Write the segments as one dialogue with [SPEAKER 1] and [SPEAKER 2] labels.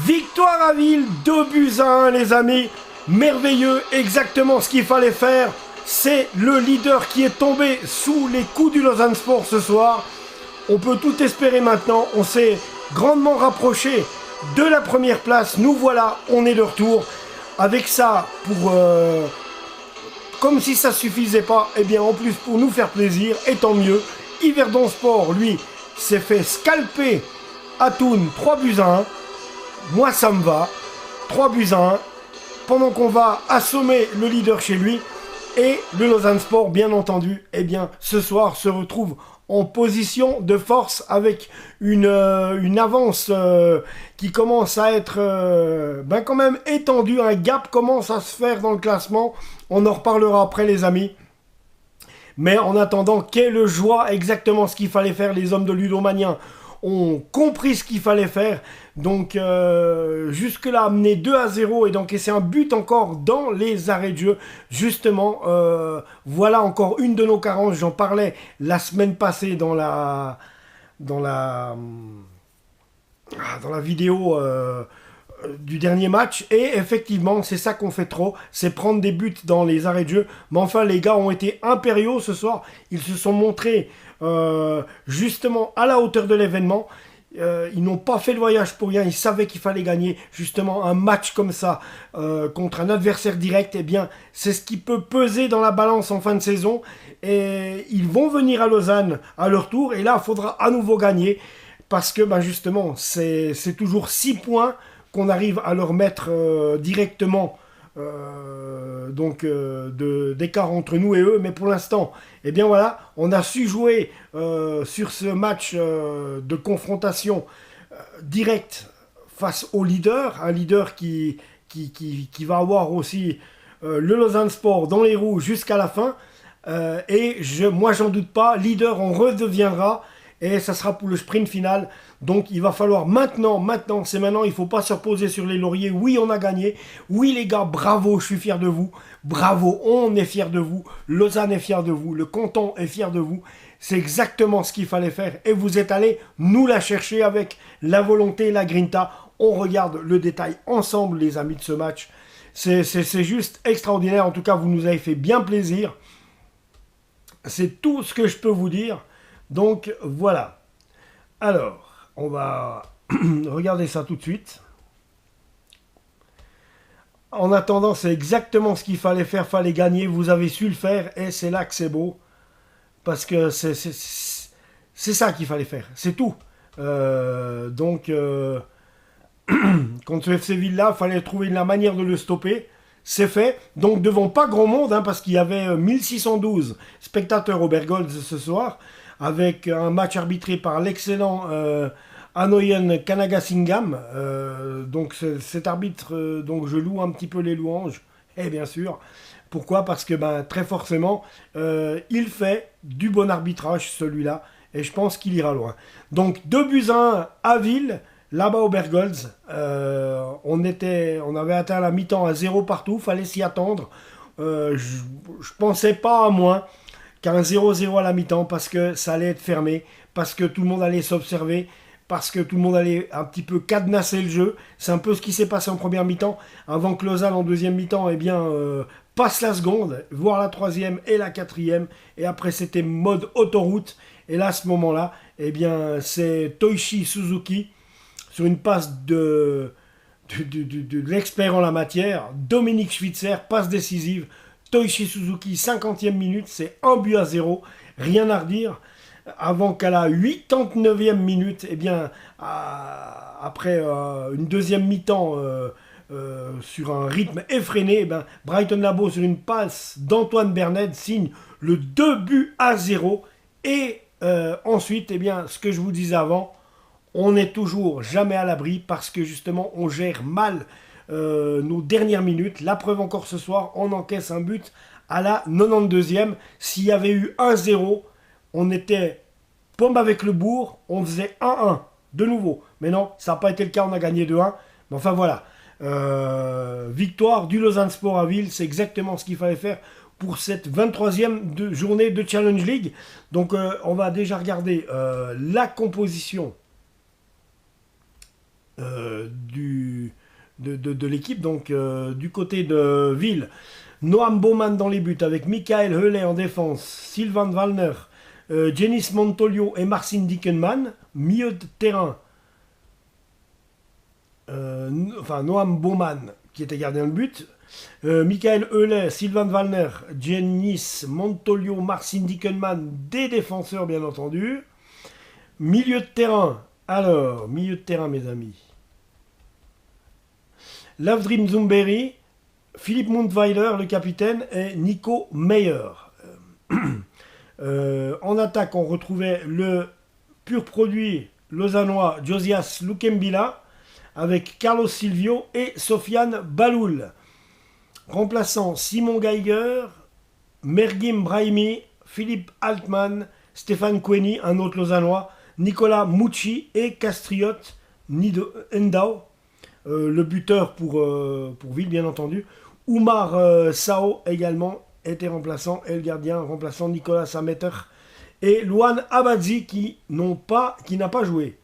[SPEAKER 1] Victoire à Ville, 2-1 les amis. Merveilleux, exactement ce qu'il fallait faire. C'est le leader qui est tombé sous les coups du Lausanne Sport ce soir. On peut tout espérer maintenant. On s'est grandement rapproché de la première place. Nous voilà, on est de retour. Avec ça, comme si ça suffisait pas, et bien en plus pour nous faire plaisir, et tant mieux. Yverdon Sport, lui, s'est fait scalper à Thun 3-1. Moi ça me va, 3-1, pendant qu'on va assommer le leader chez lui. Et le Lausanne Sport, bien entendu, eh bien, ce soir se retrouve en position de force avec une avance qui commence à être quand même étendue. Un gap commence à se faire dans le classement. On en reparlera après les amis. Mais en attendant, quelle joie, exactement ce qu'il fallait faire. Les hommes de Ludomania ont compris ce qu'il fallait faire. Donc jusque-là, amener 2-0 et d'encaisser un but encore dans les arrêts de jeu. Justement, voilà encore une de nos carences. J'en parlais la semaine passée dans la vidéo du dernier match. Et effectivement, c'est ça qu'on fait trop. C'est prendre des buts dans les arrêts de jeu. Mais enfin, les gars ont été impériaux ce soir. Ils se sont montrés justement à la hauteur de l'événement. Ils n'ont pas fait le voyage pour rien, ils savaient qu'il fallait gagner. Justement, un match comme ça contre un adversaire direct, eh bien, c'est ce qui peut peser dans la balance en fin de saison. Et ils vont venir à Lausanne à leur tour, et là, il faudra à nouveau gagner. Parce que, justement, c'est toujours 6 points qu'on arrive à leur mettre directement d'écart entre nous et eux. Mais pour l'instant, eh bien voilà, on a su jouer sur ce match de confrontation directe face au leader, un leader qui va avoir aussi le Lausanne Sport dans les roues jusqu'à la fin. Moi, j'en doute pas, leader, on redeviendra. Et ça sera pour le sprint final. Donc il va falloir maintenant, c'est maintenant, il ne faut pas se reposer sur les lauriers. Oui, on a gagné. Oui les gars, bravo, je suis fier de vous. Bravo, on est fier de vous. Lausanne est fier de vous. Le canton est fier de vous. C'est exactement ce qu'il fallait faire. Et vous êtes allés nous la chercher avec la volonté et la grinta. On regarde le détail ensemble les amis de ce match. C'est juste extraordinaire. En tout cas, vous nous avez fait bien plaisir. C'est tout ce que je peux vous dire. Donc voilà. Alors, on va regarder ça tout de suite. En attendant, c'est exactement ce qu'il fallait faire, fallait gagner. Vous avez su le faire et c'est là que c'est beau. Parce que c'est ça qu'il fallait faire, c'est tout. Contre le FC Villa, il fallait trouver la manière de le stopper. C'est fait. Donc devant pas grand monde, parce qu'il y avait 1612 spectateurs au Bergholz ce soir, avec un match arbitré par l'excellent Anoyen Kanagasingam. Donc cet arbitre, donc je loue un petit peu les louanges, et bien sûr. Pourquoi ? Parce que très forcément, il fait du bon arbitrage celui-là, et je pense qu'il ira loin. Donc 2-1 à Ville, là-bas au Bergholz. On avait atteint la mi-temps à 0 partout, fallait s'y attendre. Je pensais pas à moins qu'un 0-0 à la mi-temps, parce que ça allait être fermé, parce que tout le monde allait s'observer, parce que tout le monde allait un petit peu cadenasser le jeu. C'est un peu ce qui s'est passé en première mi-temps, avant que Lausanne en deuxième mi-temps passe la seconde, voire la troisième et la quatrième, et après c'était mode autoroute. Et là, à ce moment-là, c'est Toichi Suzuki, sur une passe de l'expert en la matière, Dominique Schwitzer, passe décisive, Toichi Suzuki, 50e minute, c'est 1-0, rien à redire. Avant qu'à la 89e minute, après une deuxième mi-temps sur un rythme effréné, Brighton Labo, sur une passe d'Antoine Bernet, signe le 2-0. Et ensuite, ce que je vous disais avant, on n'est toujours jamais à l'abri, parce que justement on gère mal nos dernières minutes. La preuve encore ce soir, on encaisse un but à la 92e. S'il y avait eu 1-0, on était pomme avec le bourg, on faisait 1-1 de nouveau. Mais non, ça n'a pas été le cas, on a gagné 2-1. Mais enfin voilà, victoire du Lausanne Sport à Ville, c'est exactement ce qu'il fallait faire pour cette 23e journée de Challenge League. Donc on va déjà regarder la composition de l'équipe. Donc du côté de Ville, Noam Baumann dans les buts avec Michael Heulet en défense, Sylvain Wallner, Jenis Montolio et Marcin Dickenman. Milieu de terrain, Noam Baumann qui était gardien de but, Michael Heulet, Sylvain Wallner, Jenis Montolio, Marcin Dickenman, des défenseurs bien entendu. Milieu de terrain, mes amis. Lavdrim Zumberi, Philippe Mundweiler, le capitaine, et Nico Meyer. En attaque, on retrouvait le pur produit lausannois Josias Lukembila avec Carlos Silvio et Sofiane Baloul. Remplaçant Simon Geiger, Mergim Brahimi, Philippe Altman, Stéphane Koueni, un autre lausannois, Nicolas Mouchi et Castriot Ndao, le buteur pour Ville bien entendu. Oumar Sao également était remplaçant, et le gardien remplaçant Nicolas Sameter et Luan Abadzi qui n'a pas joué.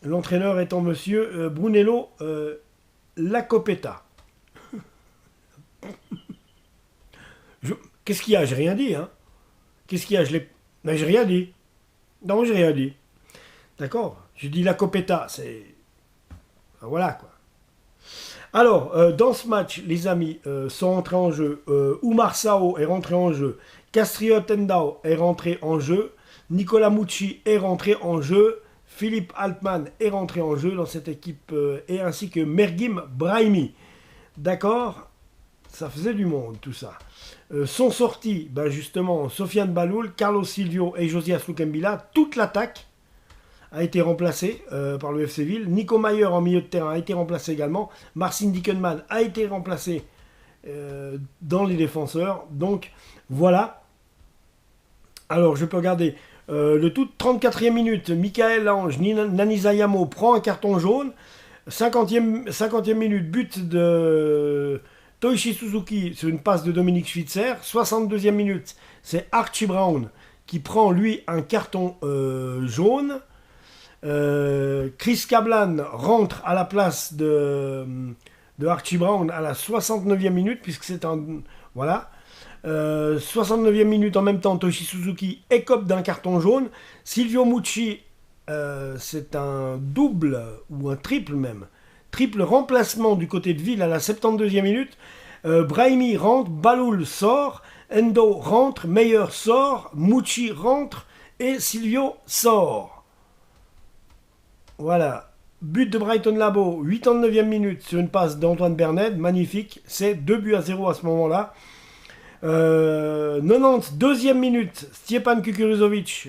[SPEAKER 1] L'entraîneur étant monsieur Brunello Lacopeta. Qu'est-ce qu'il y a? J'ai rien dit, hein. Qu'est-ce qu'il y a? Mais j'ai rien dit. Non, j'ai rien dit. D'accord? Je dis Lacopeta, c'est... Voilà, quoi. Alors, dans ce match, les amis sont entrés en jeu. Oumar Sao est rentré en jeu. Castriot Ndao est rentré en jeu. Nicolas Mouchi est rentré en jeu. Philippe Altman est rentré en jeu dans cette équipe, et ainsi que Mergim Brahimi. D'accord? Ça faisait du monde, tout ça. Sont sortis, justement, Sofiane Baloul, Carlos Silvio et Josias Lukembila. Toute l'attaque a été remplacée par le FC Ville. Nico Meyer en milieu de terrain a été remplacé également. Marcin Dickenman a été remplacé dans les défenseurs. Donc, voilà. Alors, je peux regarder... le tout 34e minute, Michael Ange, Nani Zayamo prend un carton jaune. 50e minute, but de Toichi Suzuki sur une passe de Dominique Schwitzer. 62e minute, c'est Archie Brown qui prend lui un carton jaune. Chris Kablan rentre à la place de Archie Brown à la 69e minute, puisque c'est un... Voilà. 69e minute en même temps, Toshi Suzuki écope d'un carton jaune. Silvio Mouchi, c'est un double ou un triple même. Triple remplacement du côté de Ville à la 72e minute. Brahimi rentre, Baloul sort, Endo rentre, Meyer sort, Mouchi rentre et Silvio sort. Voilà. But de Brighton Labo, 89e minute sur une passe d'Antoine Bernet, magnifique. C'est 2-0 à ce moment-là. 92e minute, Stjepan Kukuruzovic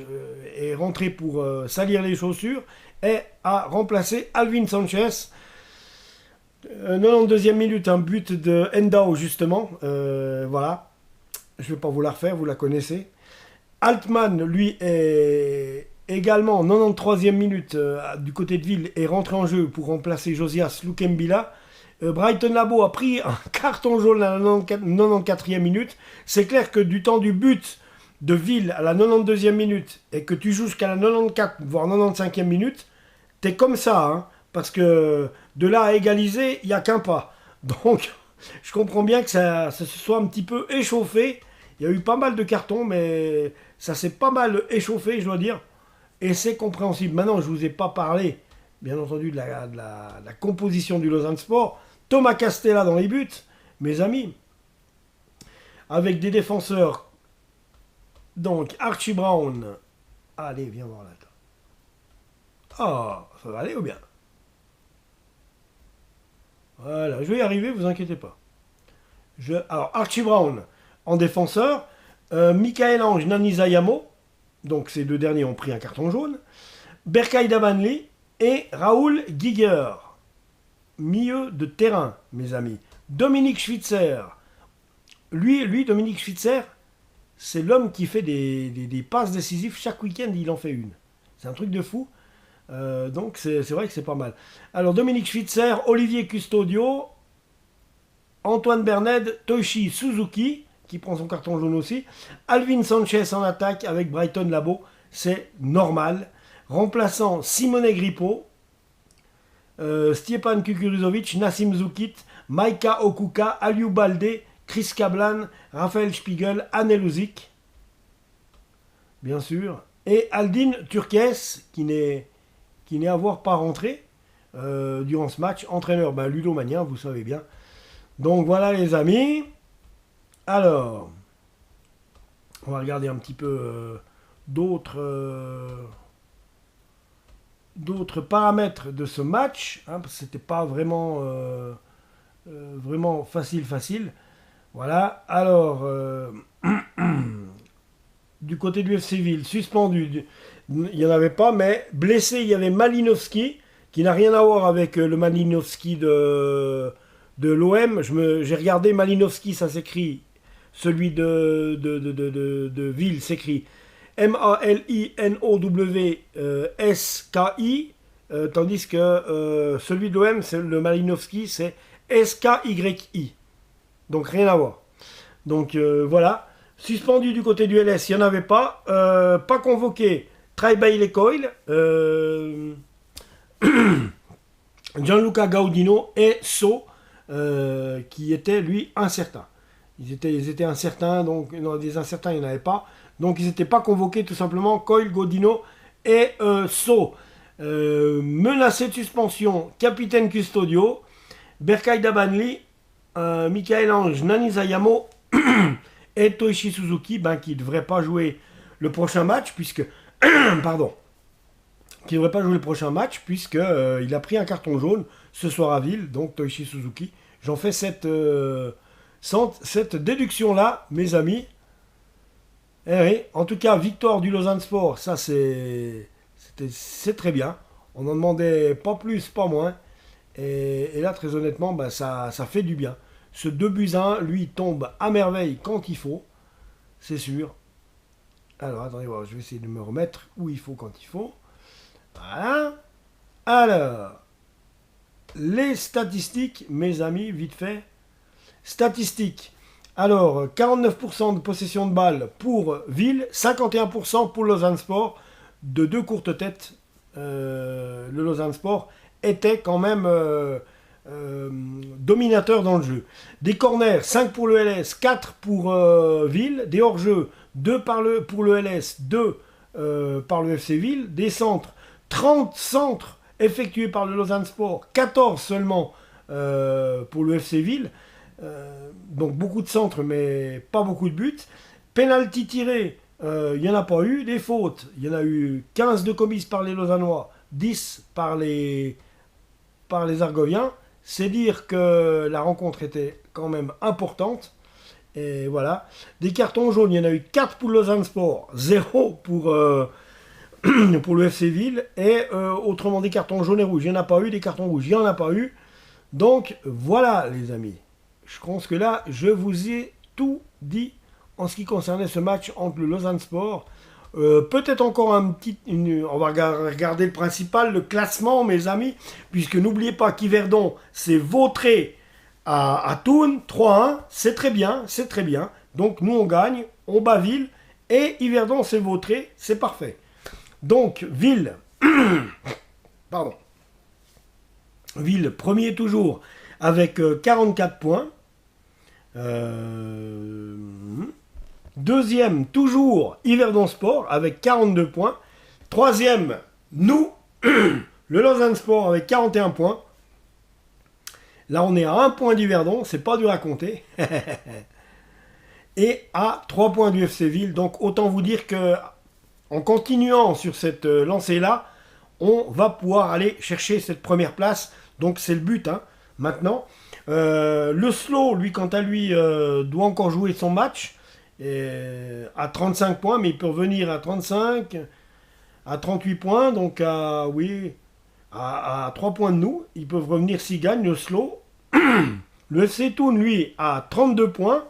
[SPEAKER 1] est rentré pour salir les chaussures et a remplacé Alvin Sanchez. 92e minute, un but de Ndao justement. Voilà, je ne vais pas vous la refaire, vous la connaissez. Altman, lui, est également en 93e minute du côté de Ville, est rentré en jeu pour remplacer Josias Lukembila. Brighton Labo a pris un carton jaune à la 94e minute. C'est clair que du temps du but de Ville à la 92e minute et que tu joues jusqu'à la 94 voire 95e minute, t'es comme ça, hein, parce que de là à égaliser, il n'y a qu'un pas. Donc, je comprends bien que ça se soit un petit peu échauffé. Il y a eu pas mal de cartons, mais ça s'est pas mal échauffé, je dois dire. Et c'est compréhensible. Maintenant, je ne vous ai pas parlé, bien entendu, de la composition du Lausanne Sport. Thomas Castella dans les buts, mes amis, avec des défenseurs, donc Archie Brown. Allez, viens voir là. Ah, ça va aller ou bien? Voilà, je vais y arriver, vous inquiétez pas. Alors, Archie Brown en défenseur, Michael Ange, Nani Zayamo, donc ces deux derniers ont pris un carton jaune, Berkay Dabanli et Raoul Giger. Milieu de terrain, mes amis. Dominique Schwitzer. Lui, Dominique Schwitzer, c'est l'homme qui fait des passes décisives. Chaque week-end, il en fait une. C'est un truc de fou. Donc, c'est vrai que c'est pas mal. Alors, Dominique Schwitzer, Olivier Custodio, Antoine Bernet, Toshi Suzuki, qui prend son carton jaune aussi. Alvin Sanchez en attaque avec Brighton Labo. C'est normal. Remplaçant Simone Grippo. Stjepan Kukuruzovic, Nassim Zukic, Maika Okuka, Aliou Balde, Chris Kablan, Raphaël Spiegel, Anel Uzik, bien sûr, et Aldin Turkes, qui n'est à voir pas rentré durant ce match. Entraîneur, Ludo Magnin, vous savez bien. Donc voilà les amis. Alors, on va regarder un petit peu d'autres paramètres de ce match, hein, parce que c'était pas vraiment facile. Voilà. Alors, du côté du FC Ville, suspendu, il n'y en avait pas, mais blessé, il y avait Malinovski, qui n'a rien à voir avec le Malinovski de l'OM. J'ai regardé Malinovski, ça s'écrit, celui de Ville s'écrit Malinowski, tandis que celui de l'OM, le Malinovski, c'est SKYI. Donc rien à voir. Donc voilà. Suspendu du côté du LS, il n'y en avait pas. Pas convoqué Traibaile Coil, Gianluca Gaudino et So, qui était lui incertain. Ils étaient incertains, donc non, des incertains il n'y en avait pas. Donc ils n'étaient pas convoqués tout simplement, Coil, Gaudino et So. Menacé de suspension, capitaine Custodio, Berkay Dabanli, Michael Ange, Nani Zayamo et Toichi Suzuki, qui ne devrait pas jouer le prochain match, puisque qui ne devrait pas jouer le prochain match, puisque il a pris un carton jaune ce soir à Ville, donc Toichi Suzuki. J'en fais cette déduction-là, mes amis. Eh oui, en tout cas, victoire du Lausanne Sport, ça c'est très bien. On n'en demandait pas plus, pas moins. Et là, très honnêtement, ça fait du bien. Ce 2-1, lui, tombe à merveille quand il faut, c'est sûr. Alors, attendez, je vais essayer de me remettre où il faut quand il faut. Voilà. Alors, les statistiques, mes amis, vite fait. Statistiques. Alors, 49% de possession de balle pour Ville, 51% pour Lausanne Sport. De deux courtes têtes, le Lausanne Sport était quand même dominateur dans le jeu. Des corners, 5 pour le LS, 4 pour Ville. Des hors-jeux, 2 pour le LS, 2 par le FC Ville. Des centres, 30 centres effectués par le Lausanne Sport, 14 seulement pour le FC Ville. Donc beaucoup de centres, mais pas beaucoup de buts. Penalty tiré, il n'y en a pas eu. Des fautes, il y en a eu 15 de commises par les Lausannois, 10 par les Argoviens. C'est dire que la rencontre était quand même importante. Et voilà. Des cartons jaunes, il y en a eu 4 pour Lausanne Sport, 0 pour le FC Ville. Et autrement, des cartons jaunes et rouges, il n'y en a pas eu. Des cartons rouges, il n'y en a pas eu. Donc voilà, les amis. Je pense que là, je vous ai tout dit en ce qui concernait ce match entre le Lausanne Sport. Peut-être encore on va regarder le principal, le classement, mes amis, puisque n'oubliez pas qu'Yverdon s'est vautré à Thun, 3-1, c'est très bien. Donc nous on gagne, on bat Ville, et Yverdon s'est vautré, c'est parfait. Donc Ville, Ville, premier toujours, avec 44 points. Deuxième, toujours, Yverdon Sport avec 42 points. Troisième, nous, le Lausanne Sport avec 41 points. Là, on est à 1 point d'Yverdon, c'est pas dur à compter. Et à 3 points du FC Ville. Donc, autant vous dire que en continuant sur cette lancée-là, on va pouvoir aller chercher cette première place. Donc, c'est le but, maintenant. Le Slow, lui, quant à lui, doit encore jouer son match. À 35 points, mais il peut revenir à 35, à 38 points, donc à 3 points de nous. Ils peuvent revenir s'ils gagnent, le Slow. Le FC Thun, lui, à 32 points.